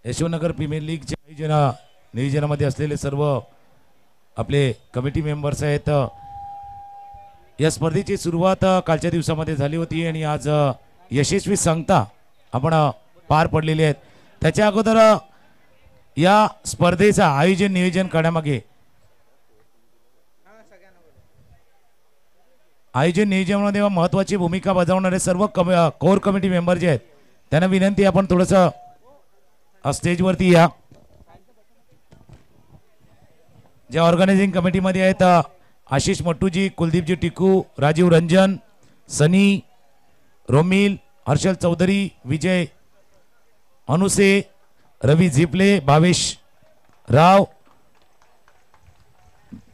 Yashwantnagar premier लीगच्या नियोजनामध्ये असलेले सर्व आपले कमिटी मेंबर्स आहेत। या स्पर्धेची सुरुवात कालच्या दिवसामध्ये झाली होती आणि आज यशस्वी सांगता आपण पार पडलेले आहेत। त्याच्या अगोदर या स्पर्धेचा आयोजन नियोजन करण्यामागे आयोजन नियोजनामध्ये महत्त्वाची भूमिका बजावणारे सर्व कोर कमिटी मेंबर जे आहेत त्यांना विनंती आपण थोडंसं स्टेजवरती या। जे ऑर्गनायझिंग कमिटीमध्ये आहेत आशिष मट्टूजी, कुलदीपजी टिकू, राजीव रंजन, सनी, रोमिल, हर्षल चौधरी, विजय अनुसे, रवी झिपले, भावेश राव,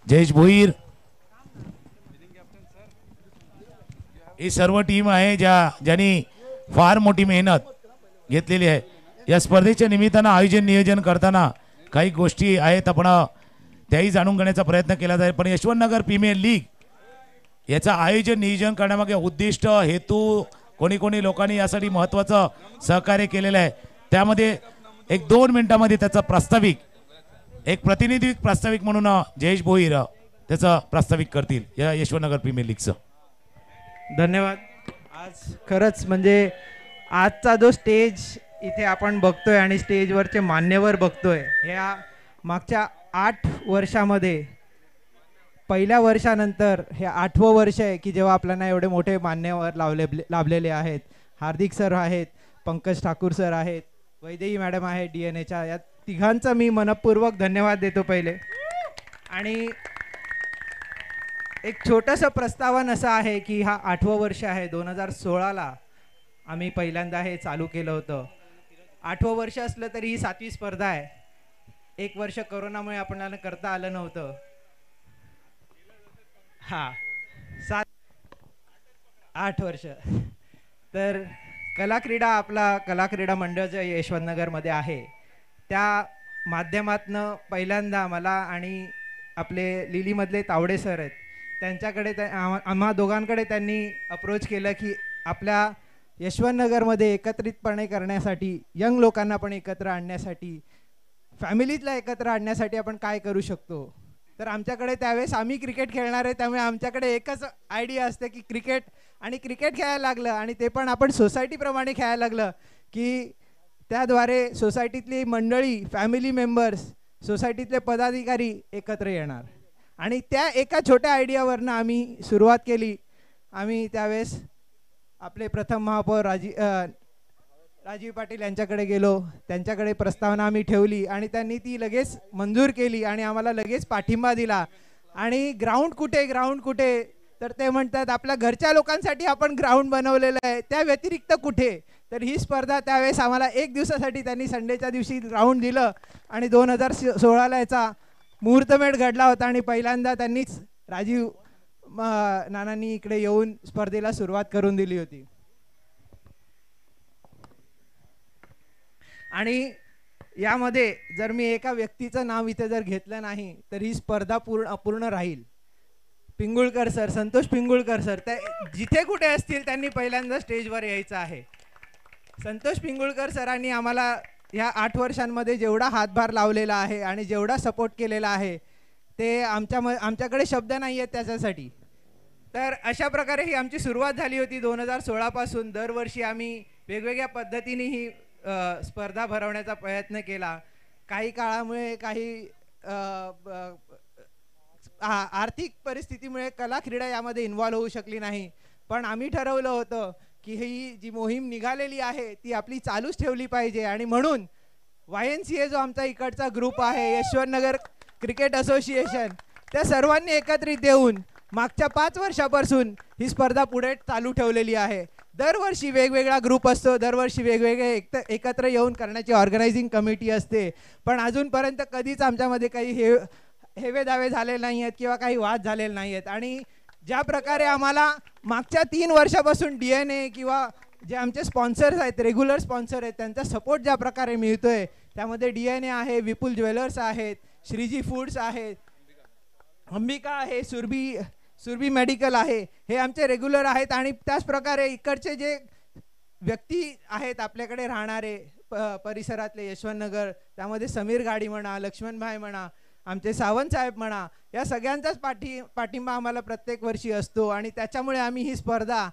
जयेश भोईर, ही सर्व टीम आहे ज्यांनी फार मोठी मेहनत घेतलेली आहे। या स्पर्धेच्या निमित्तानं आयोजन नियोजन करताना काही गोष्टी आहेत आपण त्याही जाणून घेण्याचा प्रयत्न केला जाईल। पण यशवंतनगर प्रीमियर लीग याचं आयोजन नियोजन करण्यामागे उद्दिष्ट हेतू कोणी लोकांनी यासाठी महत्त्वाचं सहकार्य केलेलं आहे। त्यामध्ये एक 2 मिनिटांमध्ये त्याचा प्रास्ताविक एक प्रतिनिधी प्रास्ताविक म्हणून जयेश भोईर त्याचं प्रास्ताविक करतील या यशवंतनगर प्रीमियर लीगचं। धन्यवाद। आज खरंच म्हणजे आजचा जो स्टेज इथे आपण बघतोय आणि स्टेजवरचे मान्यवर बघतोय, ह्या मागच्या 8 वर्षामध्ये पहिल्या वर्षानंतर हे 8वं वर्ष आहे की जेव्हा आपल्याला एवढे मोठे मान्यवर लाभलेले आहेत। हार्दिक सर आहेत, पंकज ठाकूर सर आहेत, वैदेही मॅडम आहे DNA च्या, या तिघांचा मी मनपूर्वक धन्यवाद देतो पहिले। आणि एक छोटंसं प्रस्तावन असं आहे की हा 8वं वर्ष आहे। 2016ला आम्ही पहिल्यांदा हे चालू केलं होतं। 8वं वर्ष असलं तरी ही 7वी स्पर्धा आहे। 1 वर्ष कोरोनामुळे आपल्याला करता आलं नव्हतं। हा 8 वर्ष तर आपला कला क्रीडा मंडळ जे यशवंतनगरमध्ये आहे त्या माध्यमातनं पहिल्यांदा मला आणि आपले लिलीमधले तावडे सर आहेत त्यांच्याकडे आम्हा दोघांकडे त्यांनी अप्रोच केलं की आपल्या यशवंतनगरमध्ये एकत्रितपणे करण्यासाठी, यंग लोकांना पण एकत्र आणण्यासाठी, फॅमिलीतला एकत्र आणण्यासाठी आपण काय करू शकतो। तर आमच्याकडे त्यावेळेस आम्ही क्रिकेट खेळणार आहे त्यामुळे आमच्याकडे एकच आयडिया असते की क्रिकेट खेळायला लागलं आणि ते पण आपण सोसायटीप्रमाणे खेळायला लागलं की त्याद्वारे सोसायटीतली मंडळी, फॅमिली मेंबर्स, सोसायटीतले पदाधिकारी एकत्र येणार आणि त्या एका छोट्या आयडियावरनं आम्ही सुरुवात केली। आम्ही त्यावेळेस आपले प्रथम महापौर राजीव पाटील यांच्याकडे गेलो, त्यांच्याकडे प्रस्तावना आम्ही ठेवली आणि त्यांनी ती लगेच मंजूर केली आणि आम्हाला लगेच पाठिंबा दिला। आणि ग्राउंड कुठे तर ते म्हणतात आपल्या घरच्या लोकांसाठी आपण ग्राउंड बनवलेलं आहे, त्या व्यतिरिक्त कुठे। तर ही स्पर्धा त्यावेळेस आम्हाला 1 दिवसासाठी त्यांनी संडेच्या दिवशी ग्राउंड दिलं आणि 2016ला याचा मुहूर्तमेढ घडला होता आणि पहिल्यांदा त्यांनीच राजीव नानांनी इकडे येऊन स्पर्धेला सुरुवात करून दिली होती। आणि यामध्ये जर मी एका व्यक्तीचं नाव इथे जर घेतलं नाही तर ही स्पर्धा अपूर्ण राहील। पिंगुळकर सर, संतोष पिंगुळकर सर, ते जिथे कुठे असतील त्यांनी पहिल्यांदा स्टेजवर यायचं आहे। संतोष पिंगुळकर सरांनी आम्हाला ह्या 8 वर्षांमध्ये जेवढा हातभार लावलेला आहे आणि जेवढा सपोर्ट केलेला आहे ते आमच्याकडे शब्द नाही आहेत त्याच्यासाठी। तर अशा प्रकारे ही आमची सुरुवात झाली होती 2016 पासून। दरवर्षी आम्ही वेगवेगळ्या पद्धतीने ही स्पर्धा भरवण्याचा प्रयत्न केला। काही काळामुळे काही आर्थिक परिस्थितीमुळे कला क्रीडा यामध्ये इन्व्हॉल्व होऊ शकली नाही, पण आम्ही ठरवलं होतं की ही जी मोहीम निघालेली आहे ती आपली चालूच ठेवली पाहिजे। आणि म्हणून YNCA जो आमचा इकडचा ग्रुप आहे, यशवंतनगर क्रिकेट असोसिएशन, त्या सर्वांनी एकत्रित येऊन मागच्या 5 वर्षापासून ही स्पर्धा पुढे चालू ठेवलेली आहे। दरवर्षी वेगवेगळा ग्रुप असतो, दरवर्षी वेगवेगळे एकत्र येऊन करण्याची ऑर्गनायझिंग कमिटी असते, पण अजूनपर्यंत कधीच आमच्यामध्ये काही हेवे दावे झालेले नाही आहेत किंवा काही वाद झालेले नाही आहेत। आणि ज्या प्रकारे आम्हाला मागच्या 3 वर्षापासून DNA किंवा जे आमचे स्पॉन्सर्स आहेत, रेग्युलर स्पॉन्सर आहेत, त्यांचा सपोर्ट ज्या प्रकारे मिळतोय त्यामध्ये DNA आहे, विपुल ज्वेलर्स आहेत, श्रीजी फूड्स आहेत, अंबिका आहे, सुरभी मेडिकल आहे, हे आमचे रेग्युलर आहेत। आणि त्याच प्रकारे इकडचे जे व्यक्ती आहेत आपल्याकडे राहणारे परिसरातले यशवंतनगर, त्यामध्ये समीर गाडी म्हणा, लक्ष्मणभाई म्हणा, आमचे सावंत साहेब म्हणा, या सगळ्यांचाच पाठिंबा आम्हाला प्रत्येक वर्षी असतो आणि त्याच्यामुळे आम्ही ही स्पर्धा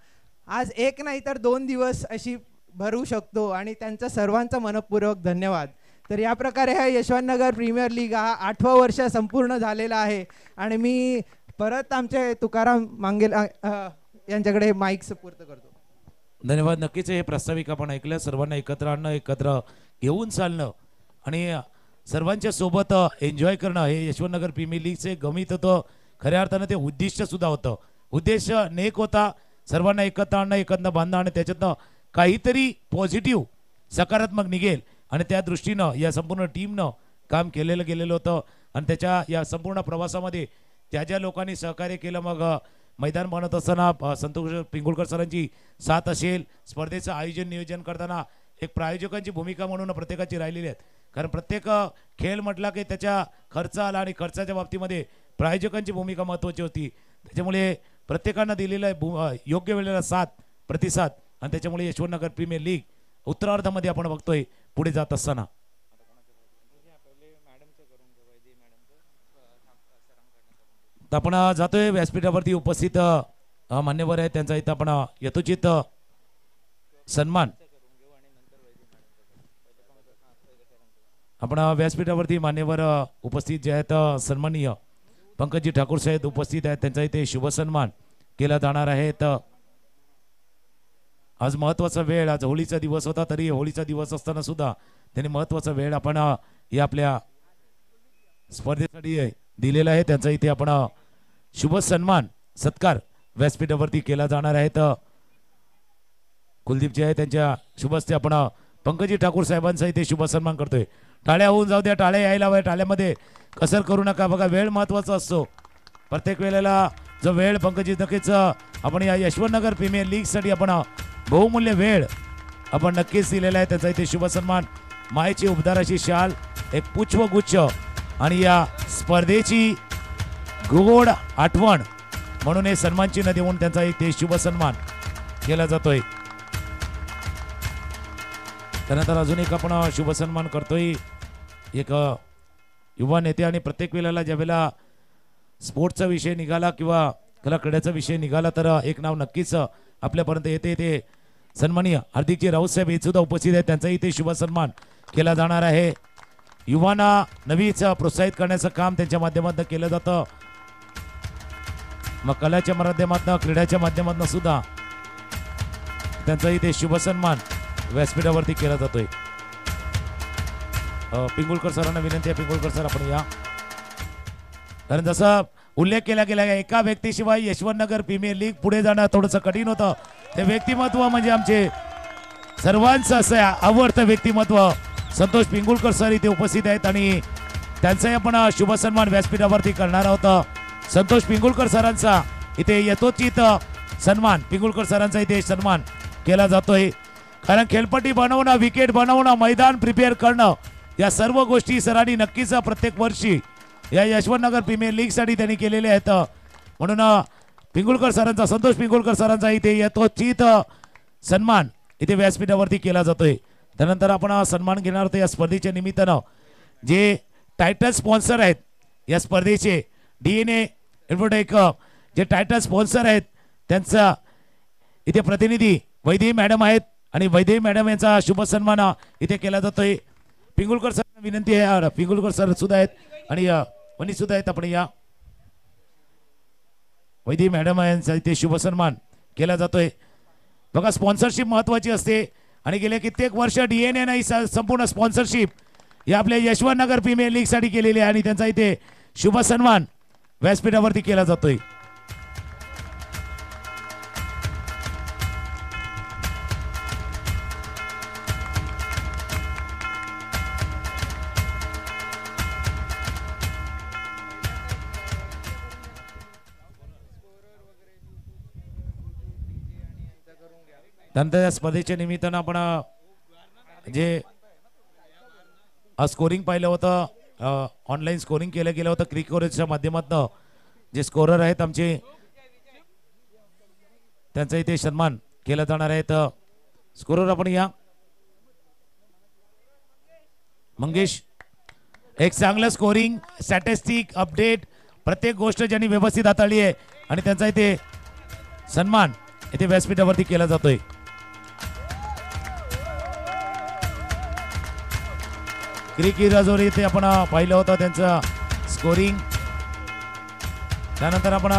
आज एक नाही तर 2 दिवस अशी भरू शकतो आणि त्यांचा सर्वांचा मनपूर्वक धन्यवाद. तर या प्रकारे हा यशवंतनगर प्रीमियर लीग हा 8वं वर्ष संपूर्ण झालेला आहे आणि मी परत आमचे तुकाराम मांगेल यांच्याकडे माईक सुपूर्द करतो. धन्यवाद. नक्कीच हे प्रास्ताविक आपण ऐकलं. सर्वांना एकत्र आणणं, एकत्र घेऊन चालणं आणि सर्वांच्या सोबत एन्जॉय करणं हे यशवंतनगर प्रीमियर लीगचे गमित होतं. खऱ्या अर्थानं ते उद्दिष्ट सुद्धा होतं. उद्देश नेक होता, सर्वांना एकत्र आणणं, एकत्र बांधणं आणि त्याच्यातनं काहीतरी पॉझिटिव्ह सकारात्मक निघेल आणि त्या दृष्टीनं या संपूर्ण टीमनं काम गेलेलं होतं. आणि त्याच्या या संपूर्ण प्रवासामध्ये ज्या लोकांनी सहकार्य केलं, मग मैदान बनवत असताना संतोष पिंगुळकर सरांची साथ असेल, स्पर्धेचं आयोजन नियोजन करताना एक प्रायोजकांची भूमिका म्हणून प्रत्येकाची राहिलेली आहेत. कारण प्रत्येक खेळ म्हटला की त्याच्या खर्च आला आणि खर्चाच्या बाबतीमध्ये प्रायोजकांची भूमिका महत्त्वाची होती. त्याच्यामुळे प्रत्येकानं दिलेला योग्य वेळेला साथ प्रतिसाद आणि त्याच्यामुळे यशवंतनगर प्रीमियर लीग उत्तरार्धामध्ये आपण बघतोय पुढे जात असताना. आपण जातोय व्यासपीठावरती उपस्थित मान्यवर आहेत त्यांचा इथं आपण यथोचित सन्मान. आपण व्यासपीठावरती मान्यवर उपस्थित जे आहेत सन्माननीय पंकजी ठाकूर साहेब उपस्थित आहेत, त्यांचा इथे शुभ सन्मान केला जाणार आहे. आज महत्वाचा वेळ, आज होळीचा दिवस होता, तरी होळीचा दिवस असताना सुद्धा त्यांनी महत्वाचा वेळ आपण या आपल्या स्पर्धेसाठी दिलेला आहे. त्यांचा इथे आपण शुभ सन्मान सत्कार व्यासपीठावरती केला जाणार आहे. कुलदीप जे आहे त्यांच्या शुभ हस्ते आपण पंकजी ठाकूर साहेबांचा इथे शुभ सन्मान करतोय. टाळ्या होऊन जाऊ द्या, टाळ्या यायला हव्या, टाळ्यामध्ये कसर करू नका. बघा वेळ महत्वाचा असतो, प्रत्येक वेळेला जो वेळ पंकजी नक्कीच आपण या यशवंतनगर प्रीमियर लीग साठी आपण बहुमूल्य वेळ आपण नक्कीच दिलेला आहे. त्याचा इथे शुभ सन्मान, मायेची उबदाराची शाल, एक पुष्पगुच्छ आणि या स्पर्धेची गोड आठवण म्हणून हे सन्मान चिन्ह देऊन त्यांचा इथे शुभ सन्मान केला जातोय. त्यानंतर अजून एक आपण शुभ सन्मान करतोय एक युवा नेते. आणि प्रत्येक वेळेला ज्या वेळेला स्पोर्ट्सचा विषय निघाला किंवा कला क्रीडेचा विषय निघाला तर एक नाव नक्कीच आपल्यापर्यंत येते. ते सन्माननीय हार्दिकजी राऊत साहेब हे सुद्धा उपस्थित आहेत, त्यांचा इथे शुभ सन्मान केला जाणार आहे. युवांना नवीच प्रोत्साहित करण्याचं काम त्यांच्या माध्यमातून केलं जातं. मग कलाच्या माध्यमातून, क्रीडाच्या माध्यमातून सुद्धा त्यांचा इथे शुभ सन्मान व्यासपीठावरती केला जातोय. पिंगुळकर सरांना विनंती आहे, पिंगुळकर सर आपण या. कारण जसं उल्लेख केला गेला एका व्यक्तीशिवाय यशवंतनगर प्रीमियर लीग पुढे जाणं थोडंसं कठीण होतं. ते व्यक्तिमत्व म्हणजे आमचे सर्वांचं असं आवडतं व्यक्तिमत्व संतोष पिंगुळकर सर इथे उपस्थित आहेत आणि त्यांचाही आपण शुभ सन्मान व्यासपीठावरती करणार आहोत. संतोष पिंगुळकर सरांचा इथे यथोचित सन्मान, पिंगुळकर सरांचा इथे सन्मान केला जातोय. कारण खेळपट्टी बनवणं, विकेट बनवणं, मैदान प्रिपेअर करणं, या सर्व गोष्टी सरांनी नक्कीच प्रत्येक वर्षी या यशवंतनगर प्रीमियर लीग साठी त्यांनी केलेले आहेत. म्हणून पिंगुळकर सरांचा, संतोष पिंगुळकर सरांचा इथे यथोचित सन्मान इथे व्यासपीठावरती केला जातोय. त्यानंतर आपण सन्मान घेणार आहोत या स्पर्धेच्या निमित्तानं जे टायटल स्पॉन्सर आहेत या स्पर्धेचे, DNA इन्फोटेक जे टायटल स्पॉन्सर आहेत त्यांचा इथे प्रतिनिधी वैदेही मॅडम आहेत आणि वैदेही मॅडम यांचा शुभ सन्मान इथे केला जातोय. पिंगुळकर सर विनंती आहे, पिंगुळकर सर सुद्धा आहेत आणि वनी सुद्धा आहेत, आपण या. वैदेही मॅडम यांचा इथे शुभ सन्मान केला जातोय. बघा स्पॉन्सरशिप महत्वाची असते आणि गेले कित्येक वर्ष DNA नाही संपूर्ण स्पॉन्सरशिप या आपल्या यशवंतनगर प्रीमियर लीग साठी केलेली आहे आणि त्यांचा इथे शुभ सन्मान व्यासपीठावरती केला जातोय. त्यानंतर या स्पर्धेच्या निमित्तानं आपण जे स्कोरिंग पाहिलं होतं, ऑनलाईन स्कोरिंग केलं गेलं होतं क्रिकोरेजच्या माध्यमातून. जे स्कोरर आहेत आमचे त्यांचा इथे सन्मान केला जाणार आहे. स्कोरवर आपण या. मंगेश एक चांगलं स्कोरिंग स्टॅटिस्टिक अपडेट प्रत्येक गोष्ट ज्यांनी व्यवस्थित हाताळली आहे आणि त्यांचा इथे सन्मान इथे व्यासपीठावरती केला जातोय. क्रिकी राजोरी इथे आपण पाहिलं होतं त्यांचं स्कोरिंग. त्यानंतर आपण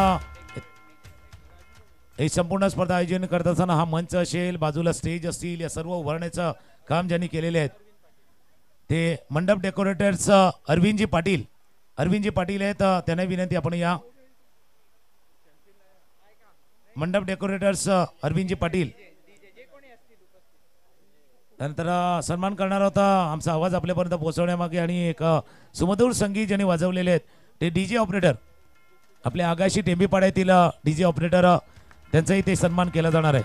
ही संपूर्ण स्पर्धा आयोजन करत असताना हा मंच असेल बाजूला स्टेज असतील या सर्व उभारण्याचं काम ज्यांनी केलेले आहेत ते मंडप डेकोरेटर्स अरविंदजी पाटील आहेत. त्यांना विनंती आपण या मंडप डेकोरेटर्स अरविंदजी पाटील. त्यानंतर सन्मान करणार होता आमचा आवाज आपल्यापर्यंत पोहोचवण्यामागे आणि एक सुमधुर संगीत ज्यांनी वाजवलेले आहेत ते डीजे ऑपरेटर आपल्या आगाशी टेंबीपाड्यातील डीजे ऑपरेटर त्यांचाही ते सन्मान केला जाणार आहे.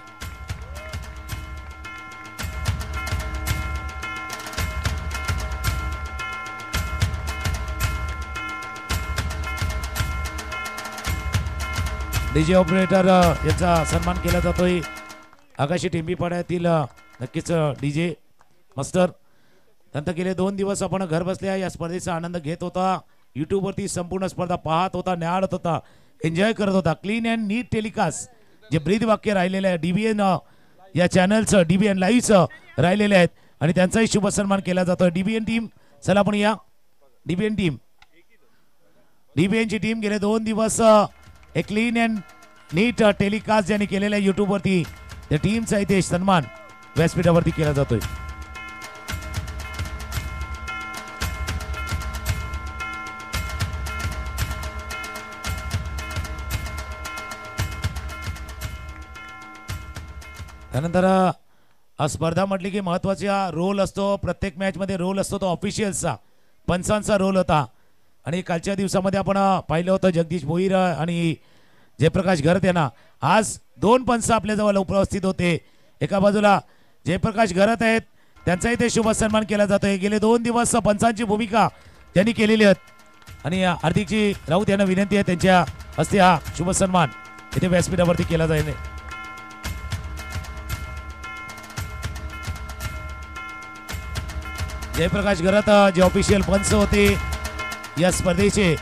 डीजे ऑपरेटर याचा सन्मान केला जातोय. आकाशी टेंबीपाड्यातील नक्कीच डीजे मास्टर. नंतर गेले 2 दिवस आपण घर बसल्या या स्पर्धेचा आनंद घेत होता. यूट्यूबवरती संपूर्ण स्पर्धा पाहत होता, न्याहाळत होता, एन्जॉय करत होता. क्लीन अँड नीट टेलिकास्ट जे ब्रीद वाक्य राहिलेले आहे डीबीएन या चॅनलचं डीबीएन लाईव्हचं राहिलेले आहेत आणि त्यांचाही शुभ सन्मान केला जातोय. डीबीएन टीम चला आपण या. डीबीएनची टीम गेले 2 दिवस एक क्लीन अँड नीट टेलिकास्ट ज्यांनी केलेल्या यूट्यूबवरती त्या टीमचा इथे सन्मान व्यासपीठावरती केला जातोय. त्यानंतर स्पर्धा म्हटली की महत्वाचा रोल असतो. प्रत्येक मॅच मध्ये रोल असतो तो ऑफिशियल्सचा पंचांचा रोल होता आणि कालच्या दिवसामध्ये आपण पाहिलं होतं जगदीश भोईर आणि जयप्रकाश घरत यांना. आज 2 पंच आपल्याजवळ उपस्थित होते. एका बाजूला जयप्रकाश घरत आहेत त्यांचाही ते शुभ सन्मान केला जातोय. गेले 2 दिवस पंचांची भूमिका त्यांनी केलेली आहे आणि हार्दिकजी राऊत यांना विनंती आहे त्यांच्या हस्ते हा शुभ सन्मान इथे व्यासपीठावरती केला जाईल. जयप्रकाश घरत जे ऑफिशियल पंच होते या स्पर्धेचे.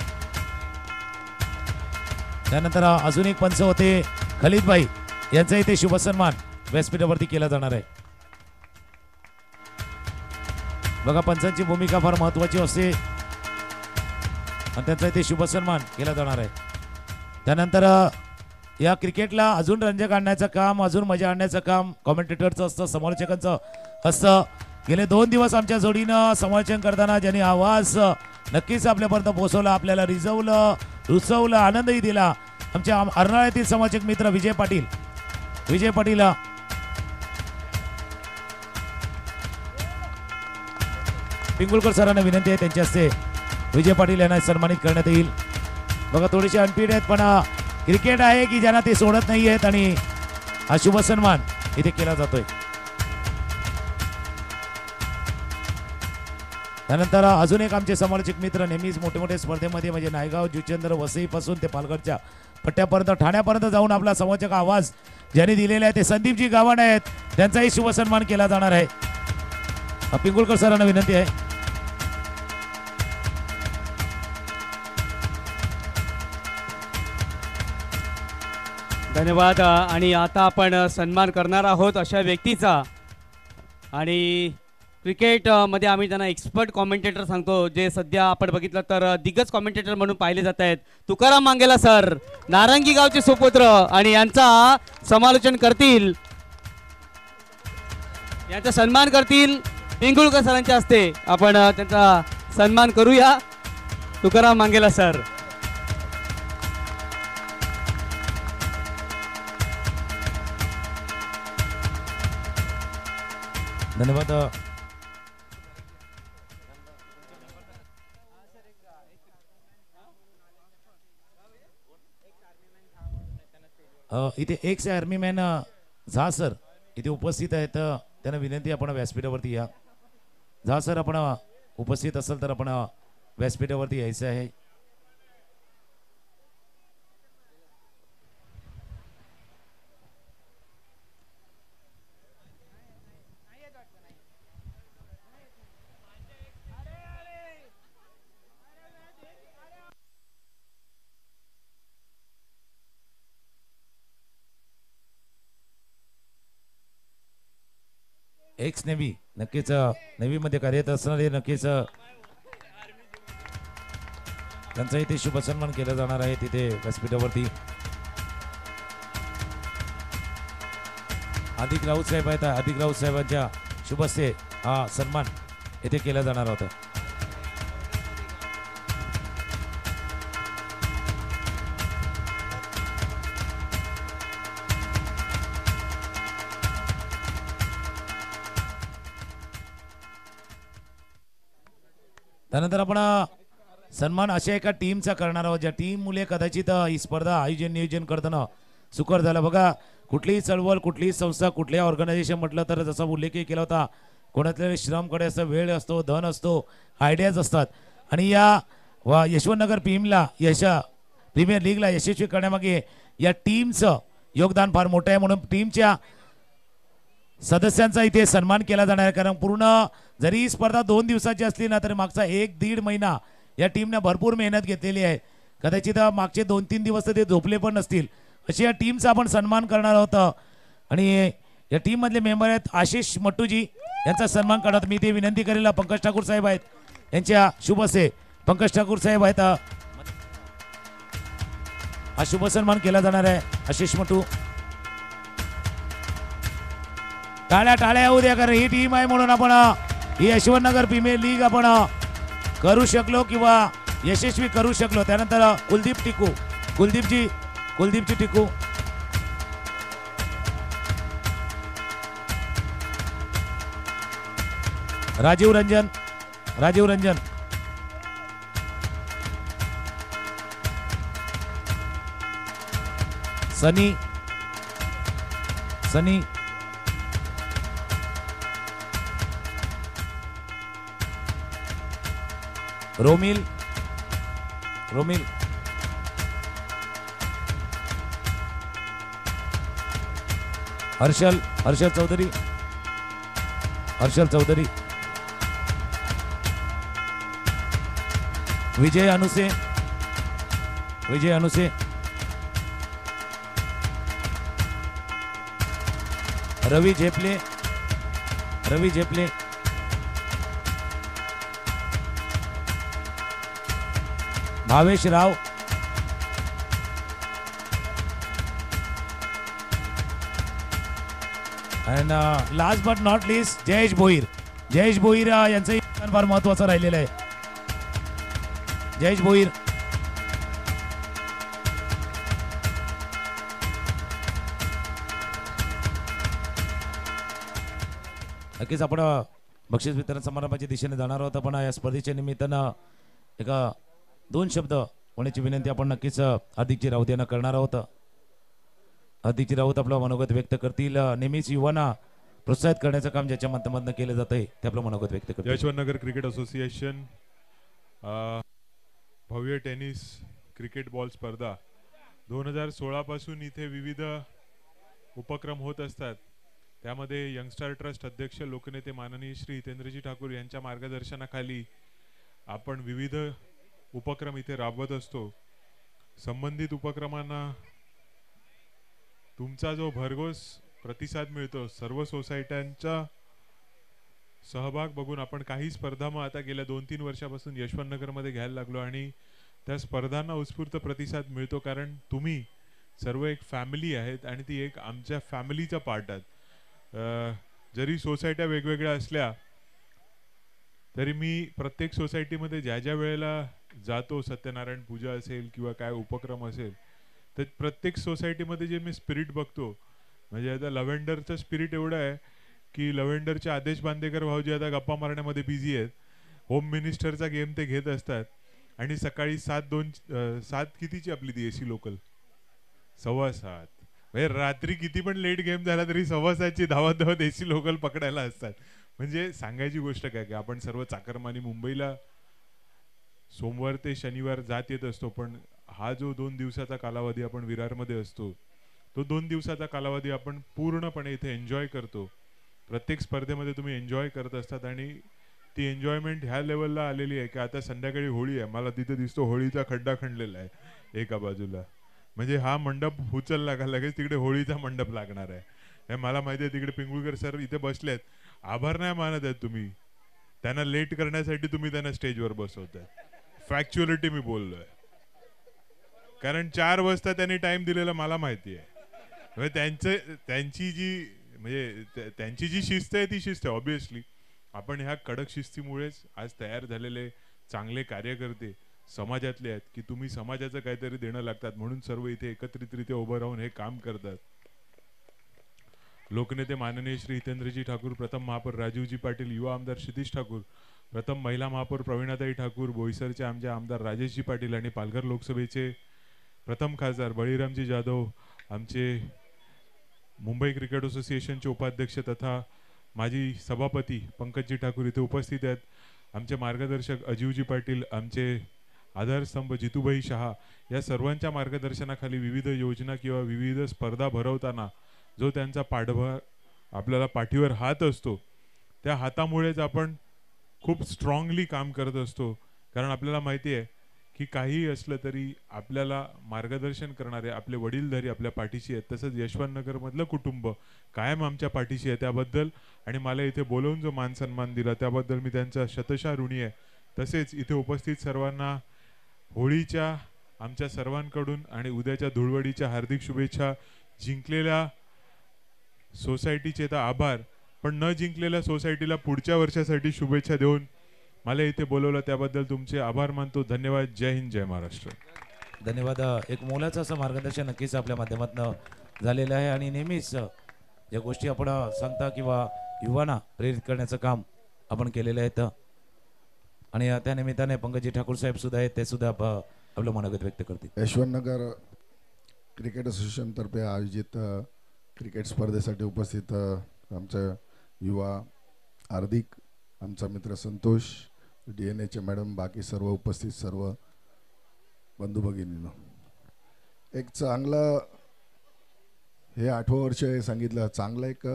त्यानंतर अजून एक पंच होते खलीद भाई यांचा इथे शुभ सन्मान व्यासपीठावरती केला जाणार आहे. बघा पंचांची भूमिका फार महत्वाची असते आणि त्यांचा इथे शुभ सन्मान केला जाणार आहे. त्यानंतर या क्रिकेटला अजून रंजक आणण्याचं काम अजून मजा आणण्याचं काम कॉमेंटेटरचं असतं समालोचकांचं असतं. गेले 2 दिवस आमच्या जोडीनं समालोचन करताना ज्यांनी आवाज नक्कीच आपल्यापर्यंत पोहोचवला, आपल्याला रिझवलं, रुसवलं, आनंदही दिला. आमच्या अर्नाळ्यातील समालोचक मित्र विजय पाटील पिंगुळकर सरांना विनंती आहे त्यांच्या हस्ते विजय पाटील यांना सन्मानित करण्यात येईल. बघा थोडेसे अनपीड आहेत पण क्रिकेट आहे की ज्यांना ते सोडत नाही आहेत आणि हा शुभ सन्मान इथे केला जातोय. त्यानंतर अजून एक आमचे समालोचक मित्र नेहमीच मोठे स्पर्धेमध्ये म्हणजे नायगाव जुचंद्र वसईपासून ते पालघरच्या पट्ट्यापर्यंत ठाण्यापर्यंत जाऊन आपला समालोचक आवाज ज्यांनी दिलेला आहे ते संदीपजी गावंड आहेत. त्यांचाही शुभ सन्मान केला जाणार आहे. पिंगुळकर सरांना विनंती आहे. धन्यवाद. आणि आता आपण सन्मान करणार आहोत अशा व्यक्तीचा आणि क्रिकेटमध्ये आम्ही त्यांना एक्सपर्ट कॉमेंटेटर सांगतो जे सध्या आपण बघितलं तर दिग्गज कॉमेंटेटर म्हणून पाहिले जात आहेत. तुकाराम मांगेला सर नारंगी गावचे सुपुत्र आणि यांचा समालोचन करतील, यांचा सन्मान करतील पिंगुळकर सरांच्या हस्ते. आपण त्यांचा सन्मान करूया. तुकाराम मांगेला सर. धन्यवाद. इथे एक आर्मीमॅन झा सर इथे उपस्थित आहेत. त्यांना विनंती आपण व्यासपीठावरती या. झा सर आपण उपस्थित असेल तर आपण व्यासपीठावरती यायचं आहे. एक्स नेव्ही नक्कीच नेव्हीमध्ये कार्यरत असणारे नक्कीच त्यांचा इथे शुभ सन्मान केला जाणार आहे तिथे व्यासपीठावरती. अधिक राऊत साहेब आहेत. अधिक राऊत साहेबांच्या शुभ हस्ते हा सन्मान येथे केला जाणार होता. त्यानंतर आपण सन्मान अशा एका टीमचा करणार आहोत ज्या टीम मुले कदाचित ही स्पर्धा आयोजन नियोजन करताना सुकर झालं. बघा कुठलीही चळवळ कुठलीही संस्था कुठल्याही ऑर्गनायझेशन म्हटलं तर जसा उल्लेखही केला होता कोणातल्या श्रमकडे असं वेळ असतो धन असतो आयडियाज असतात आणि या यशवंतनगर टीमला प्रीमियर लीगला यशस्वी करण्यामागे या टीमचं योगदान फार मोठं आहे. म्हणून टीमच्या सदस्यांचा इथे सन्मान केला जाणार आहे. कारण पूर्ण जरी ही स्पर्धा 2 दिवसाची असली ना तरी मागचा 1-1.5 महिना या टीमने भरपूर मेहनत घेतलेली आहे. कदाचित मागचे 2-3 दिवस ते झोपले पण नसतील अशी या टीमचा आपण सन्मान करणार आहोत. आणि या टीम मधले मेंबर आहेत आशिष मट्टूजी यांचा सन्मान करणार मी ते विनंती करेल. पंकज ठाकूर साहेब आहेत यांच्या शुभ हस्ते पंकज ठाकूर साहेब आहेत हा शुभ सन्मान केला जाणार आहे. आशिष मट्टू टाळ्या येऊ द्या कारण ही टीम आहे म्हणून आपण ही यशवंतनगर प्रीमियर लीग आपण करू शकलो किंवा यशस्वी करू शकलो. त्यानंतर कुलदीपजी Tiku Rajeev Ranjan Sunny Romil Harshal Chaudhary Vijay Anuse Ravi Zeple Bhavesh Rao and last but not least Jayesh Bhoir यांचंही फार महत्वाचं राहिलेलं आहे. जयेश भोईर नक्कीच आपण बक्षीस वितरण समारंभाच्या दिशेने जाणार आहोत. आपण या स्पर्धेच्या निमित्तानं एका 2 शब्द होण्याची विनंती आपण नक्कीच हार्दिकजी राऊत यांना करणार आहोत. हार्दिकजी राऊत आपलं मनोगत व्यक्त करतील. नेहमीच युवांना प्रोत्साहित करण्याचं काम ज्याच्या माध्यमातून केलं जात आहे ते आपलं मनोगत व्यक्त करतील. यशवंतनगर क्रिकेट असोसिएशन भव्य टेनिस क्रिकेट बॉल स्पर्धा 2016 पासून इथे विविध उपक्रम होत असतात. त्यामध्ये यंगस्टर ट्रस्ट अध्यक्ष लोकनेते माननीय श्री हितेंद्रजी ठाकूर यांच्या मार्गदर्शनाखाली आपण विविध उपक्रम इथे राबवत असतो. संबंधित उपक्रमांना तुमचा जो भरघोस प्रतिसाद मिळतो सर्व सोसायट्यांचा सहभाग बघून आपण काही स्पर्धा मग आता गेल्या 2-3 वर्षापासून यशवंतनगरमध्ये घ्यायला लागलो आणि त्या स्पर्धांना उत्स्फूर्त प्रतिसाद मिळतो कारण तुम्ही सर्व एक फॅमिली आहेत आणि ती एक आमच्या फॅमिलीचा पार्ट आहात. जरी सोसायट्या वेगवेगळ्या असल्या तरी मी प्रत्येक सोसायटीमध्ये ज्या ज्या वेळेला जातो सत्यनारायण पूजा असेल किंवा काय उपक्रम असेल तर प्रत्येक सोसायटीमध्ये जे मी स्पिरिट बघतो म्हणजे आता लव्हेंडरचं स्पिरिट एवढं आहे की लव्हेंडरचे आदेश बांदेकर भाऊजी आता गप्पा मारण्यामध्ये बिझी आहेत. होम मिनिस्टरचा गेम ते घेत असतात आणि सकाळी 7 कितीची आपली ती एसी लोकल 7:15 म्हणजे रात्री किती पण लेट गेम झाला तरी 7:15ची धावत एसी लोकल पकडायला असतात. म्हणजे सांगायची गोष्ट काय की आपण सर्व चाकरमानी मुंबईला सोमवार ते शनिवार जात येत असतो पण हा जो 2 दिवसाचा कालावधी आपण विरारमध्ये असतो तो 2 दिवसाचा कालावधी आपण पूर्णपणे इथे एन्जॉय करतो. प्रत्येक स्पर्धेमध्ये तुम्ही एन्जॉय करत असतात आणि ती एन्जॉयमेंट ह्या लेवलला आलेली आहे की आता संध्याकाळी होळी आहे. मला तिथे दिसतो होळीचा खड्डा खणलेला आहे एका बाजूला म्हणजे हा मंडप उचलला का लगेच तिकडे होळीचा मंडप लागणार आहे. मला माहिती आहे तिकडे पिंगुळकर सर इथे बसलेत आभार नाही मानत आहेत तुम्ही. त्यांना लेट करण्यासाठी तुम्ही त्यांना स्टेजवर बसवताय. फॅक्च्युअलिटी मी बोललोय. कारण 4 वाजता त्यांनी टाइम दिलेला मला माहिती आहे. म्हणजे त्यांची जी शिस्त आहे ती शिस्त आहे. ऑब्विसली आपण ह्या कडक शिस्तीमुळेच आज तयार झालेले चांगले कार्यकर्ते समाजातले आहेत, की तुम्ही समाजाचं काहीतरी देणं लागतात म्हणून सर्व इथे एकत्रितरित्या उभं राहून हे काम करतात. लोकनेते माननीय श्री हितेंद्रजी ठाकूर, प्रथम महापौर राजीवजी पाटील, युवा आमदार क्षितिज ठाकूर, प्रथम महिला महापौर प्रवीणाताई ठाकूर, बोईसरचे आमचे आमदार राजेशजी पाटील आणि पालघर लोकसभेचे प्रथम खासदार बळीरामजी जाधव, आमचे मुंबई क्रिकेट असोसिएशनचे उपाध्यक्ष तथा माजी सभापती पंकजजी ठाकूर इथे उपस्थित आहेत. आमचे मार्गदर्शक अजीवजी पाटील, आमचे आधारस्तंभ जितूभाई शहा, या सर्वांच्या मार्गदर्शनाखाली विविध योजना किंवा विविध स्पर्धा भरवताना जो त्यांचा पाठभार आपल्याला पाठीवर हात असतो, त्या हातामुळेच आपण खूप स्ट्रॉंगली काम करत असतो. कारण आपल्याला माहिती आहे की काहीही असलं तरी आपल्याला मार्गदर्शन करणारे आपले वडीलधारी आपल्या पाठीशी आहेत. तसंच यशवंतनगरमधलं कुटुंब कायम आमच्या पाठीशी आहे. त्याबद्दल आणि मला इथे बोलवून जो मान सन्मान दिला त्याबद्दल मी त्यांचा शतशः ऋणी आहे. तसेच इथे उपस्थित सर्वांना होळीच्या आमच्या सर्वांकडून आणि उद्याच्या धुळवडीच्या हार्दिक शुभेच्छा. जिंकलेल्या सोसायटीचे तर आभार, पण न जिंकलेल्या सोसायटीला पुढच्या वर्षासाठी शुभेच्छा देऊन मला इथे बोलवलं त्याबद्दल तुमचे आभार मानतो. धन्यवाद. जय हिंद, जय महाराष्ट्र. धन्यवाद. एक मोलाचं असं मार्गदर्शन नक्कीच आपल्या माध्यमातून झालेलं आहे आणि नेहमीच ज्या गोष्टी आपण सांगता किंवा युवांना प्रेरित करण्याचं काम आपण केलेलं आहे आणि त्या निमित्ताने पंकजी ठाकूर साहेब सुद्धा आहेत, ते सुद्धा आपलं मनोगत व्यक्त करतील. यशवंतनगर क्रिकेट असोसिएशनतर्फे आयोजित क्रिकेट स्पर्धेसाठी उपस्थित आमचा युवा हार्दिक, आमचा मित्र संतोष, DNA चे मॅडम, बाकी सर्व उपस्थित सर्व बंधू भगिनींनो, एक चांगलं हे 8वं वर्ष हे सांगितलं, चांगलं एक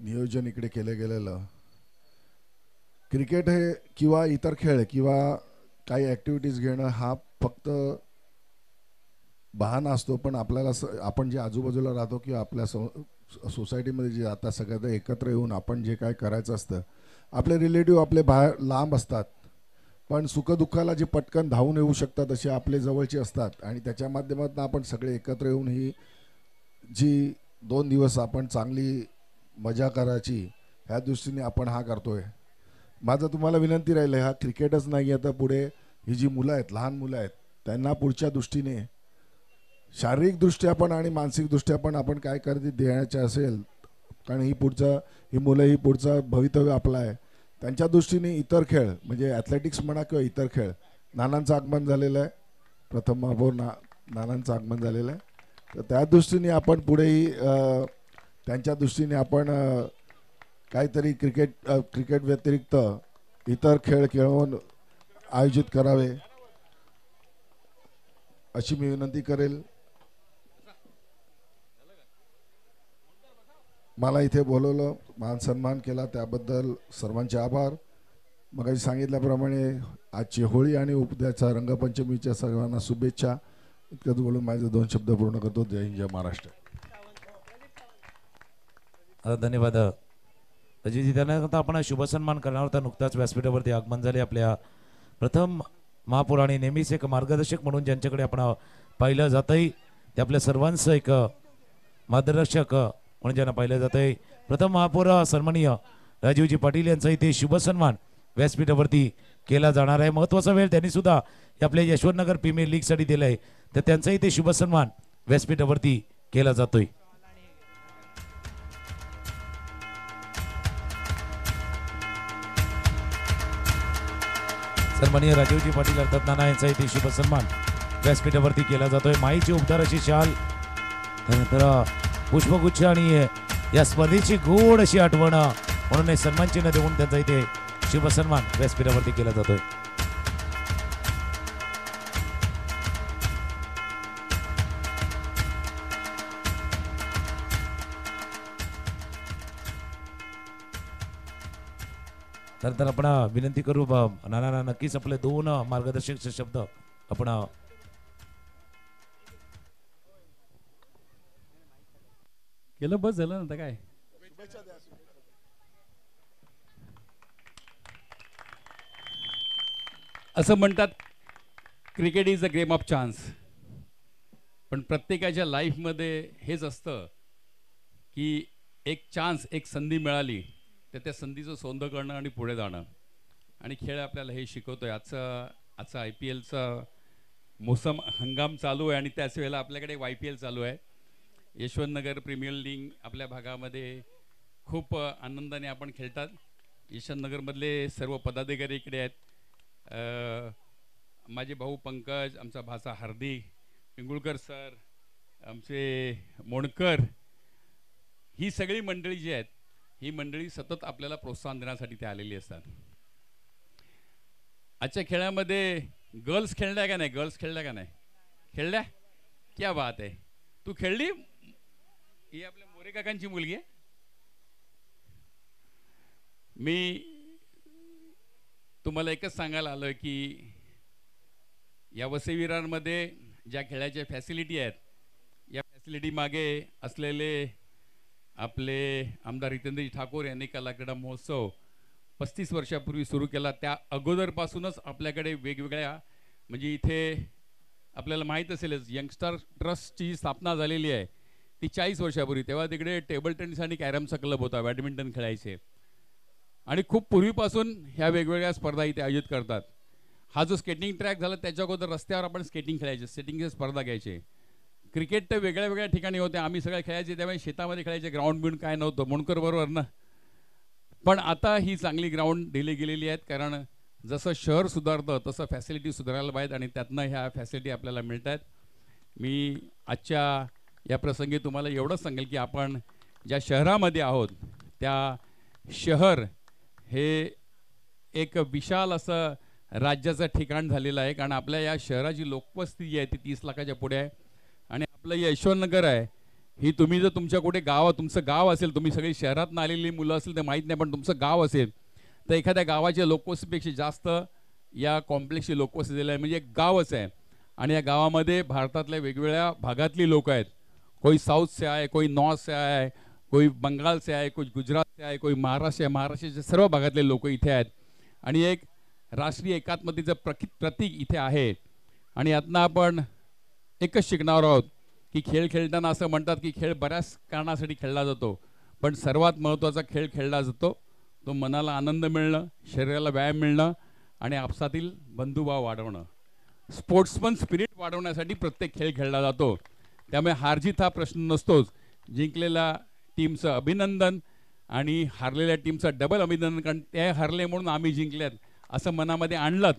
नियोजन इकडे केलं गेलेलं. क्रिकेट हे किंवा इतर खेळ किंवा काही ॲक्टिव्हिटीज घेणं हा फक्त बहाणा असतो, पण आपल्याला आपण जे आजूबाजूला राहतो किंवा आपल्या सोसायटीमध्ये जे आता सगळं एकत्र येऊन आपण जे काय करायचं असतं, आपले रिलेटिव्ह आपले बाहेर लांब असतात, पण सुखदुःखाला जे पटकन धावून येऊ शकतात असे आपले जवळचे असतात आणि त्याच्या माध्यमातून आपण सगळे एकत्र येऊन ही जी 2 दिवस आपण चांगली मजा करायची ह्या दृष्टीने आपण हा करतोय. माझं तुम्हाला विनंती राहील, हा क्रिकेटच नाही आहे तर पुढे ही जी मुलं आहेत, लहान मुलं आहेत, त्यांना पुढच्या दृष्टीने शारीरिकदृष्ट्या पण आणि मानसिकदृष्ट्या पण आपण काय करते देण्याचे असेल, कारण ही मुलं ही पुढचं भवितव्य आपलं आहे, त्यांच्या दृष्टीने इतर खेळ म्हणजे ॲथलेटिक्स म्हणा किंवा इतर खेळ. नानांचं आगमन झालेलं आहे, प्रथम महापौर नानांचं आगमन झालेलं आहे, तर त्या दृष्टीने आपण पुढेही त्यांच्या दृष्टीने आपण काहीतरी क्रिकेट व्यतिरिक्त इतर खेळ खेळून आयोजित करावे अशी मी विनंती करेल. मला इथे बोलवलं, मान सन्मान केला त्याबद्दल सर्वांचे आभार. मग सांगितल्याप्रमाणे आजची होळी आणि उद्याच्या रंगपंचमीच्या सर्वांना शुभेच्छा. इतकंच बोलून माझे 2 शब्द पूर्ण करतो. जय हिंद, जय महाराष्ट्र. धन्यवाद अजितजी. त्यानंतर आपण शुभसन्मान करणार होता. नुकताच व्यासपीठावरती आगमन झाले आपल्या प्रथम महापौर आणि नेहमीच एक मार्गदर्शक म्हणून ज्यांच्याकडे आपण पाहिलं जातंय ते आपल्या सर्वांचं एक मार्गदर्शक म्हणून ज्यांना पाहिलं जातंय प्रथम महापौर सन्माननीय राजीवजी पाटील यांचा इथे शुभसन्मान व्यासपीठावरती केला जाणार आहे. महत्त्वाचा वेळ त्यांनी सुद्धा आपल्या यशवंतनगर प्रीमियर लीगसाठी दिला आहे, तर त्यांचा इथे शुभसन्मान व्यासपीठावरती केला जातोय. सन्माननीय राजीवजी पाटील अर्थात नाना यांचा इथे शुभसन्मान व्यासपीठावरती केला जातोय. माईची उपदार अशी शाल, त्यानंतर पुष्पगुच्छ आणि या स्पर्धेची गोड अशी आठवण म्हणून सन्मान चिन्ह देऊन त्यांचा इथे शुभसन्मान व्यासपीठावरती केला जातोय. तर आपण विनंती करू नाना नक्कीच आपले 2 मार्गदर्शक शब्द आपण केलं, बस झालं ना काय. असं म्हणतात cricket is a game of chance, पण प्रत्येकाच्या लाईफमध्ये हेच असतं की एक चान्स, एक संधी मिळाली तर त्या संधीचं सोंद करणं आणि पुढे जाणं. आणि खेळ आपल्याला हे शिकवतोय. आजचा IPLचा मोसम हंगाम चालू आहे आणि त्याच वेळेला आपल्याकडे YPL चालू आहे. यशवंतनगर प्रीमियर लीग आपल्या भागामध्ये खूप आनंदाने आपण खेळतात. यशवंतनगरमधले सर्व पदाधिकारी इकडे आहेत. माझे भाऊ पंकज, आमचा भाचा हार्दिक, पिंगुळकर सर, आमचे मोणकर, ही सगळी मंडळी जी आहेत ही मंडळी सतत आपल्याला प्रोत्साहन देण्यासाठी ते आलेली असतात. आजच्या खेळामध्ये गर्ल्स खेळल्या का नाही? गर्ल्स खेळल्या का नाही? खेळल्या? क्या बात आहे. तू खेळली? ही आपल्या मोरे काकांची मुलगी आहे. मी तुम्हाला एकच सांगायला आलोय की या वसईविरांमध्ये ज्या खेळाच्या फॅसिलिटी आहेत, या फॅसिलिटी मागे असलेले आपले आमदार हितेंद्रजी ठाकूर यांनी कला क्रीडा महोत्सव 35 वर्षापूर्वी सुरू केला. त्या अगोदरपासूनच आपल्याकडे वेगवेगळ्या, म्हणजे इथे आपल्याला माहीत असेलच यंगस्टर ट्रस्टची जी स्थापना झालेली आहे ती 40 वर्षापूर्वी. तेव्हा तिकडे टेबल टेनिस आणि कॅरमचा क्लब होता, बॅडमिंटन खेळायचे. आणि खूप पूर्वीपासून ह्या वेगवेगळ्या स्पर्धा इथे आयोजित करतात. हा जो स्केटिंग ट्रॅक झाला त्याच्या अगोदर रस्त्यावर आपण स्केटिंग खेळायचे, स्केटिंगच्या स्पर्धा घ्यायचे. क्रिकेट तर वेगळ्या वेगळ्या ठिकाणी होते, आम्ही सगळे खेळायचे. त्यामुळे शेतामध्ये खेळायचे, ग्राउंड बिऊंड काय नव्हतं. मोणकर बरोबर ना. पण आता ही चांगली ग्राउंड दिली गेलेली आहेत, कारण जसं शहर सुधारतं तसं फॅसिलिटी सुधारायला पाहिजेत आणि त्यातनं ह्या फॅसिलिटी आपल्याला मिळत आहेत. मी आजच्या या प्रसंगी तुम्हाला एवढंच सांगेल की आपण ज्या शहरामध्ये आहोत त्या शहर हे एक विशाल असं राज्याचं ठिकाण झालेलं आहे. कारण आपल्या या शहराची लोकवस्ती जी आहे ती 30 लाखाच्या पुढे आहे. आणि आपलं यशवंतनगर आहे ही, तुम्ही जर तुमच्या कुठे तुमचं गाव असेल, तुम्ही सगळी शहरातून आलेली मुलं असेल ते माहीत नाही, पण तुमचं गाव असेल तर एखाद्या गावाच्या लोकवस्तीपेक्षा जास्त या कॉम्प्लेक्सची लोकवस्ती दिली आहे. म्हणजे एक गावच आहे. आणि या गावामध्ये भारतातल्या वेगवेगळ्या भागातली लोक आहेत. कोई साऊथ से आहे, कोई नॉर्थ से आहे, कोई बंगाल से आहे, कोई गुजरात से आहे, कोई महाराष्ट्र आहे. महाराष्ट्राच्या सर्व भागातले लोक इथे आहेत. आणि एक राष्ट्रीय एकात्मतेचं प्रतीक इथे आहे. आणि यातनं आपण एकच शिकणार आहोत की खेळ खेळताना असं म्हणतात की खेळ बऱ्याच कारणासाठी खेळला जातो, पण सर्वात महत्त्वाचा खेळ खेळला जातो तो मनाला आनंद मिळणं, शरीराला व्यायाम मिळणं आणि आपसातील बंधुभाव वाढवणं. स्पोर्ट्समन स्पिरिट वाढवण्यासाठी प्रत्येक खेळ खेळला जातो. त्यामुळे हारजीत हा प्रश्न नसतोच. जिंकलेल्या टीमचं अभिनंदन आणि हारलेल्या टीमचं डबल अभिनंदन, कारण ते हरले म्हणून आम्ही जिंकल्यात असं मनामध्ये आणलं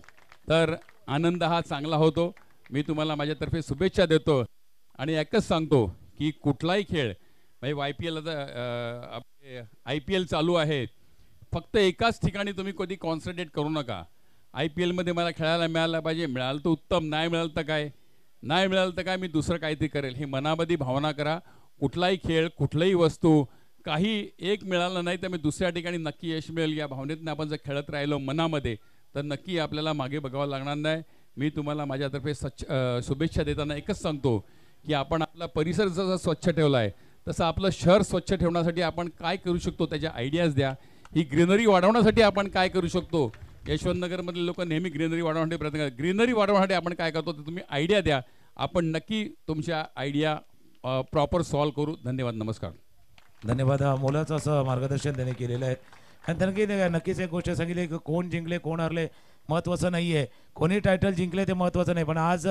तर आनंद हा चांगला होतो. मी तुम्हाला माझ्यातर्फे शुभेच्छा देतो आणि एकच सांगतो की कुठलाही खेळ, म्हणजे IPL चालू आहे, फक्त एकाच ठिकाणी तुम्ही कधी कॉन्सन्ट्रेट करू नका. IPLमध्ये मला खेळायला मिळालं पाहिजे, मिळालं तर उत्तम, नाही मिळालं तर काय, नाही मिळालं तर काय, मी दुसरं काहीतरी करेल, हे मनामध्ये भावना करा. कुठलाही खेळ, कुठलीही वस्तू, काही एक मिळालं नाही तर मी दुसऱ्या ठिकाणी नक्की यश मिळेल या भावनेतून आपण जर खेळत राहिलो मनामध्ये तर नक्की आपल्याला मागे बघावं लागणार नाही. मी तुम्हाला माझ्यातर्फे शुभेच्छा देताना एकच सांगतो की आपण आपला परिसर जसा स्वच्छ ठेवला आहे तसं आपलं शहर स्वच्छ ठेवण्यासाठी आपण काय करू शकतो त्याच्या आयडियाज द्या. ही ग्रीनरी वाढवण्यासाठी आपण काय करू शकतो. यशवंतनगरमधले लोक नेहमी ग्रीनरी वाढवण्यासाठी प्रयत्न करतात. ग्रीनरी वाढवण्यासाठी आपण काय करतो ते तुम्ही आयडिया द्या. आपण नक्की तुमच्या आयडिया प्रॉपर सॉल्व्ह करू. धन्यवाद, नमस्कार. धन्यवाद. मोलाचं असं मार्गदर्शन त्याने केलेलं आहे. आणि त्यांनी नक्कीच एक गोष्ट सांगितली की कोण जिंकले कोण हरले महत्त्वाचं नाही आहे, कोणी टायटल जिंकले ते महत्त्वाचं नाही, पण आज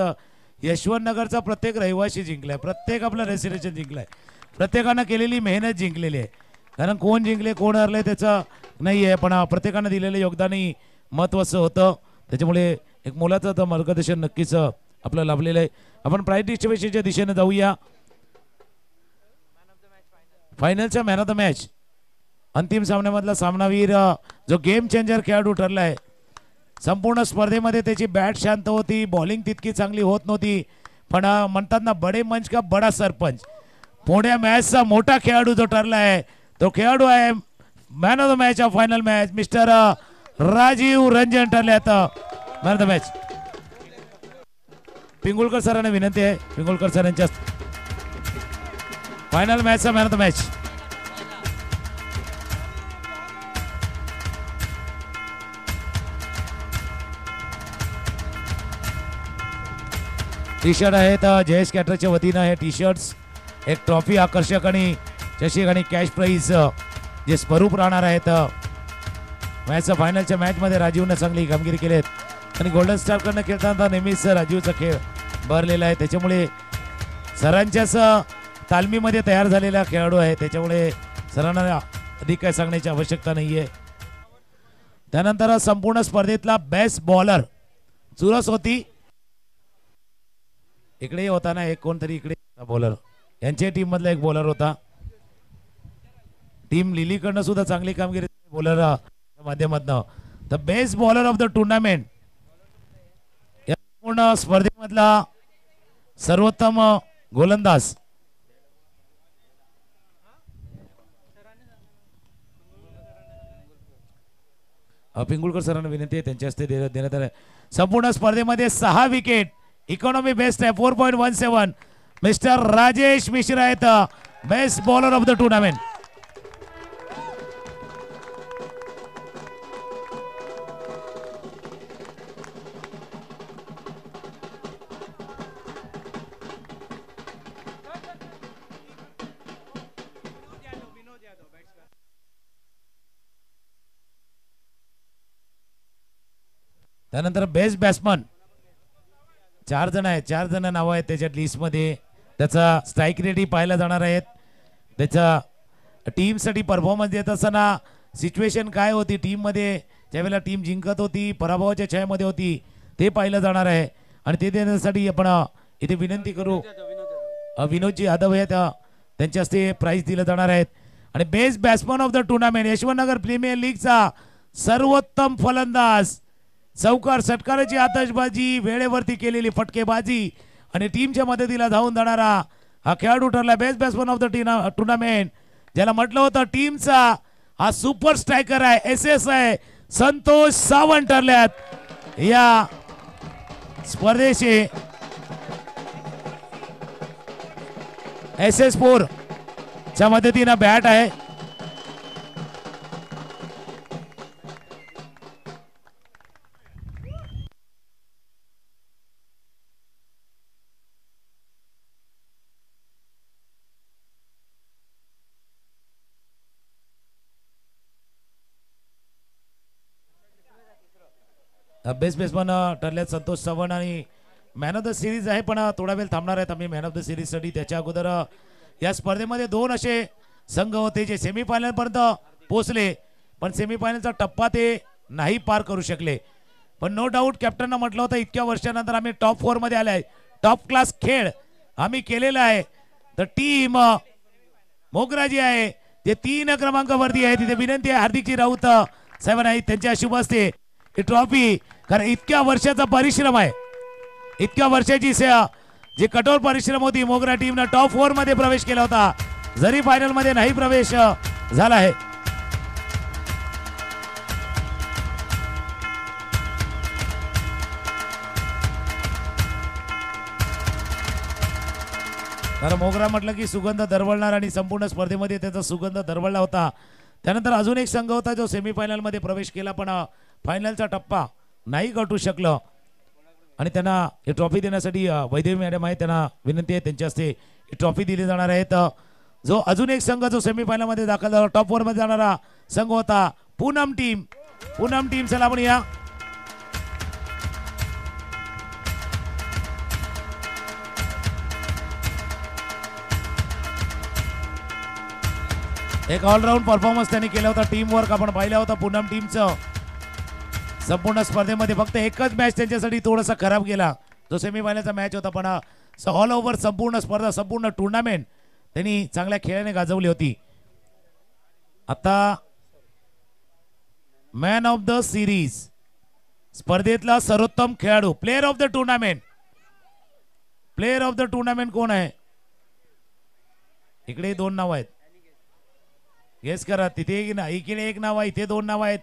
यशवंतनगरचा प्रत्येक रहिवासी जिंकलाय, प्रत्येक आपलं रेसिडेन्शियल जिंकलाय, प्रत्येकानं केलेली मेहनत जिंकलेली आहे. कारण कोण जिंकले कोण हरले त्याचं नाही आहे, पण प्रत्येकानं दिलेलं योगदानही महत्त्वाचं होतं. त्याच्यामुळे एक मोलाचं मार्गदर्शन नक्कीच आपलं लाभलेलं आहे. आपण प्राईज डिस्ट्रिब्युशनच्या दिशेने जाऊया. फायनलच्या मॅन ऑफ द मॅच, अंतिम सामन्यामधला सामनावीर जो गेम चेंजर खेळाडू ठरला आहे. संपूर्ण स्पर्धेमध्ये त्याची बॅट शांत होती, बॉलिंग तितकी चांगली होत नव्हती, पण म्हणतात ना बडे मंच का बडा सरपंच, पुण्या मॅचचा मोठा खेळाडू जो ठरला आहे तो खेळाडू आहे man of the match of final match mister Rajeev Ranjan ठरले आता man of the match. Pingulkar सरांना विनंती आहे, पिंगुळकर सरांच्या फायनल मॅचचा man of the match. T shirt आहेत जयेश कॅटरच्या वतीनं हे टी शर्ट्स, एक ट्रॉफी आकर्षक आणि चषक आणि कॅश प्राईज जे स्वरूप राहणार आहेत. मॅचच्या फायनलच्या मॅचमध्ये राजीवनं चांगली कामगिरी केली आहे आणि गोल्डन स्टारकडनं खेळताना नेहमीच राजीवचा खेळ भरलेला आहे. त्याच्यामुळे सरांच्याच तालमीमध्ये तयार झालेला खेळाडू आहे, त्याच्यामुळे सरांना अधिक काय सांगण्याची आवश्यकता नाही आहे. त्यानंतर संपूर्ण स्पर्धेतला बेस्ट बॉलर चुरस होती. इकडे होता ना एक कोणतरी इकडे बॉलर, यांच्या टीम मधला एक बॉलर होता. टीम लिलीकडनं सुद्धा चांगली कामगिरी बॉलर माध्यमातून. The best bowler of the tournament या पूर्ण स्पर्धेमधला सर्वोत्तम गोलंदाज पिंगुळकर सरांना विनंती आहे त्यांच्या हस्ते देण्यात आले. संपूर्ण स्पर्धेमध्ये 6 विकेट, इकॉनॉमी बेस्ट आहे 4.17. मिस्टर राजेश मिश्रा आहेत best bowler of the tournament. त्यानंतर बेस्ट बॅट्समन 4 जण आहेत, 4 जण नाव आहेत त्याच्या लिस्टमध्ये. त्याचा स्ट्राईक रेटही पाहायला जाणार आहेत. त्याच्या टीमसाठी परफॉर्मन्स देत असताना सिच्युएशन काय होती टीममध्ये, ज्यावेळेला टीम जिंकत होती, पराभवाच्या छायामध्ये होती, ते पाहिलं जाणार आहे. आणि ते देण्यासाठी आपण इथे विनंती करू विनोदजी यादव आहेत, त्यांच्या हस्ते प्राइज दिलं जाणार आहेत. आणि best batsman of the tournament Yashwantnagar premier लीगचा सर्वोत्तम फलंदाज, चौकार षटकाराची आतषबाजी, वेळेवरती केलेली फटकेबाजी आणि टीमच्या मदतीला धावून जाणारा हा खेळाडू ठरला best batsman of the tournament. ज्याला म्हटलं होतं टीमचा हा सुपर स्ट्रायकर आहे, SS आहे, संतोष सावंत ठरल्यात या स्पर्धेचे. SS4 च्या मदतीनं बॅट आहे. बेस्ट बॅट्समन ठरल्यात संतोष सावंत आणि मॅन ऑफ द सिरीज आहे, पण थोडा वेळ थांबणार आहेत आम्ही मॅन ऑफ द सिरीज साठी. त्याच्या अगोदर या स्पर्धेमध्ये 2 असे संघ होते जे सेमीफायनल पर्यंत पोहोचले, पण सेमीफायनलचा टप्पा ते नाही पार करू शकले. पण नो डाऊट कॅप्टननं म्हटलं होतं इतक्या वर्षानंतर आम्ही टॉप 4 मध्ये आलाय, टॉप क्लास खेळ आम्ही केलेला आहे. तर टीम मोगरा जी आहे ते 3 क्रमांकावरती आहे. तिथे विनंती आहे हार्दिकजी राऊत साहेबांना त्यांच्या शुभ हस्ते ही ट्रॉफी, कारण इतक्या वर्षाचा परिश्रम आहे, इतक्या वर्षाची जी कठोर परिश्रम होती. मोगरा टीमनं टॉप 4 मध्ये प्रवेश केला होता, जरी फायनल मध्ये नाही प्रवेश झाला आहे. कारण मोगरा म्हटलं की सुगंध दरवळणार आणि संपूर्ण स्पर्धेमध्ये त्याचा सुगंध दरवळला होता. त्यानंतर अजून एक संघ होता जो सेमीफायनल मध्ये प्रवेश केला, पण फायनलचा टप्पा नाही गाठू शकलं आणि त्यांना ही ट्रॉफी देण्यासाठी वैदेवी मॅडम आहे, त्यांना विनंती आहे त्यांच्या हस्ते ही ट्रॉफी दिली जाणार आहे. जो अजून एक संघ जो सेमीफायनल मध्ये दाखल झाला, टॉप 4 मध्ये जाणारा संघ होता पूनम टीम. पूनम टीम चला आपण या. एक ऑलराऊंड परफॉर्मन्स त्यांनी केला होता, टीम वर्क आपण पाहिलं होतं पूनम टीमचं. संपूर्ण स्पर्धेमध्ये फक्त एकच मॅच त्यांच्यासाठी थोडासा खराब गेला, जो सेमीफायनलचा मॅच होता, पण ऑल ओव्हर संपूर्ण स्पर्धा संपूर्ण टुर्नामेंट त्यांनी चांगल्या खेळाने गाजवली होती. आता मॅन ऑफ द सिरीज स्पर्धेतला सर्वोत्तम खेळाडू, player of the tournament, player of the tournament कोण आहे? इकडे 2 नाव आहेत, गेस करा. तिथे इकडे एक नाव आहे, इथे 2 नाव आहेत.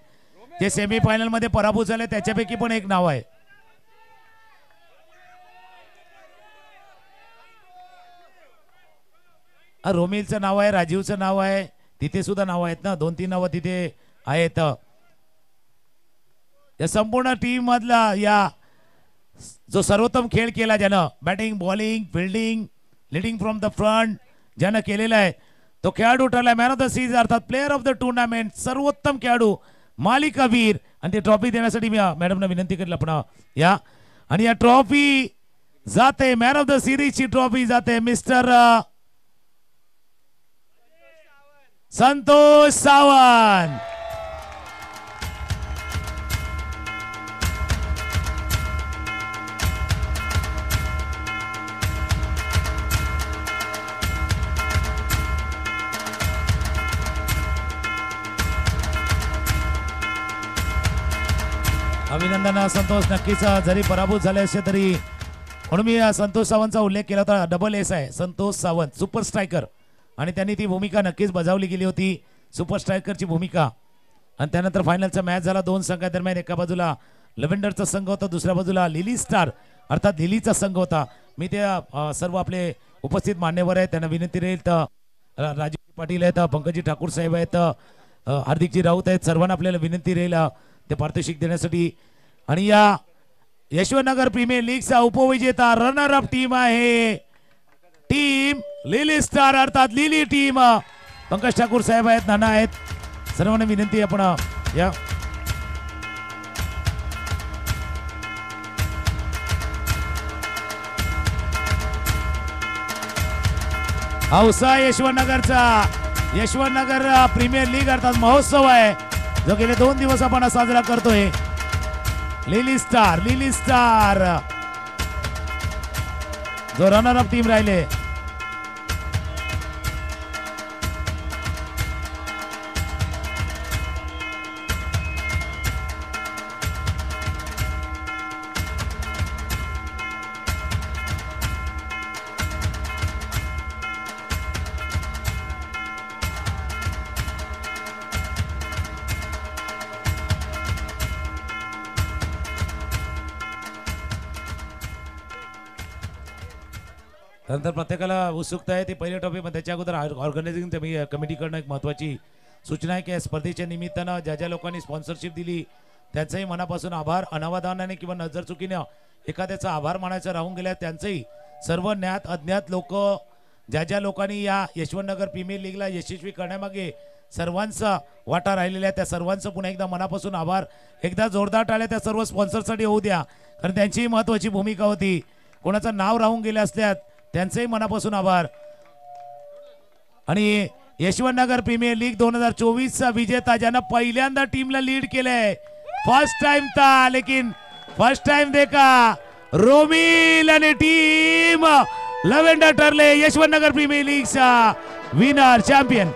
जे सेमीफायनल मध्ये पराभूत झाले त्याच्यापैकी पण एक नाव आहे. रोमिलचं नाव आहे, राजीवचं नाव आहे, तिथे सुद्धा नाव आहेत ना, 2-3 नाव तिथे आहेत. या संपूर्ण टीम मधला या जो सर्वोत्तम खेळ केला ज्यानं batting bowling fielding leading from the front ज्यानं केलेला आहे तो खेळाडू ठरला मॅन ऑफ द सीरीज अर्थात प्लेअर ऑफ द टुर्नामेंट सर्वोत्तम खेळाडू मालिकावीर. आणि ती ट्रॉफी देण्यासाठी मी मॅडमना विनंती करेल आपण या. आणि या ट्रॉफी जाते मॅन ऑफ द सिरीजची ट्रॉफी जाते मिस्टर संतोष सावंत. अभिनंदन संतोष. नक्कीच जरी पराभूत झाले असले तरी म्हणून मी संतोष सावंतचा उल्लेख केला होता. डबल एस आहे संतोष सावंत सुपर स्ट्रायकर आणि त्यांनी ती भूमिका नक्कीच बजावली गेली होती सुपर स्ट्रायकरची भूमिका. आणि त्यानंतर फायनलचा मॅच झाला दोन संघादरम्यान. एका बाजूला लव्हेंडरचा संघ होता दुसऱ्या बाजूला लिली स्टार अर्थात लिलीचा संघ होता. मी त्या सर्व आपले उपस्थित मान्यवर आहेत त्यांना विनंती राहील तर राजीव पाटील आहेत पंकजी ठाकूर साहेब आहेत हार्दिकजी राऊत आहेत सर्वांना आपल्याला विनंती राहील ते पारितोषिक देण्यासाठी. आणि या यशवंतनगर प्रीमियर लीगचा उपविजेता रनर अप टीम आहे टीम लिली स्टार अर्थात लिली टीम. पंकज ठाकूर साहेब आहेत नाना आहेत सर्वांना विनंती आपण या. औसा यशवंतनगरचा यशवंतनगर प्रीमियर लीग अर्थात महोत्सव आहे जो गेले 2 दिवस आपण साजरा करतोय. लिली स्टार जो रनर अप टीम राहिले. त्यानंतर प्रत्येकाला उत्सुकता आहे ती पहिल्या टॉपिकमध्ये त्याच्या अगोदर ऑर्गनायझिंग कमिटीकडनं एक महत्त्वाची सूचना आहे की या स्पर्धेच्या निमित्तानं ज्या ज्या लोकांनी स्पॉन्सरशिप दिली त्यांचंही मनापासून आभार. अनावधानाने किंवा नजर चुकीनं एखाद्याचा आभार मानायचं राहून गेल्या त्यांचंही सर्व ज्ञात अज्ञात लोक ज्या ज्या लोकांनी या यशवंतनगर प्रीमियर लीगला यशस्वी करण्यामागे सर्वांचा वाटा राहिलेला आहे त्या सर्वांचं पुन्हा एकदा मनापासून आभार. एकदा जोरदार टाळ्या त्या सर्व स्पॉन्सरसाठी होऊ द्या कारण त्यांचीही महत्त्वाची भूमिका होती. कोणाचं नाव राहून गेले असल्यात त्यांचंही मनापासून आभार. आणि यशवंतनगर प्रीमियर लीग 2024चा विजेता ज्यानं पहिल्यांदा टीमला लीड केलंय फर्स्ट टाइम था लेकिन फर्स्ट टाइम देखा रोमिल आणि टीम लव्हेंडर ठरले यशवंतनगर प्रीमियर लीगचा winner champion.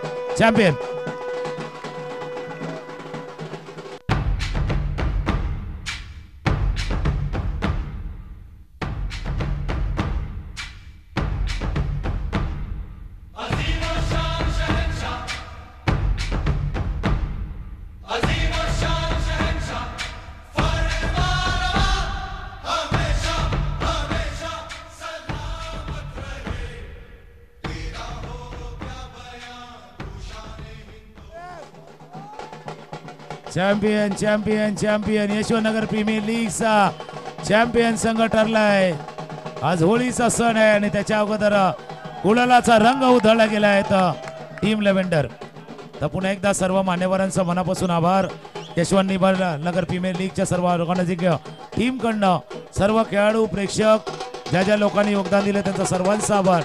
Champion Yashwantnagar premier लीगचा चॅम्पियन संघ ठरलाय. आज होळीचा सण आहे आणि त्याच्या अगोदर गुलालाचा रंग उधळला गेला आहे टीम लव्हेंडर. तर पुन्हा एकदा सर्व मान्यवरांचा मनापासून आभार. यशवंतनगर प्रीमियर लीगच्या सर्व ऑर्गनायझिंग टीमकडनं सर्व खेळाडू प्रेक्षक ज्या ज्या लोकांनी योगदान दिले त्यांचा सर्वांचा आभार.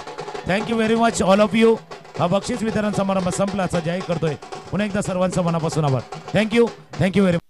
Thank you very much all of you. हा बक्षीस वितरण समारंभ संपला असा जाहीर करतोय. पुन्हा एकदा सर्वांचा मनापासून आभार. Thank you very much.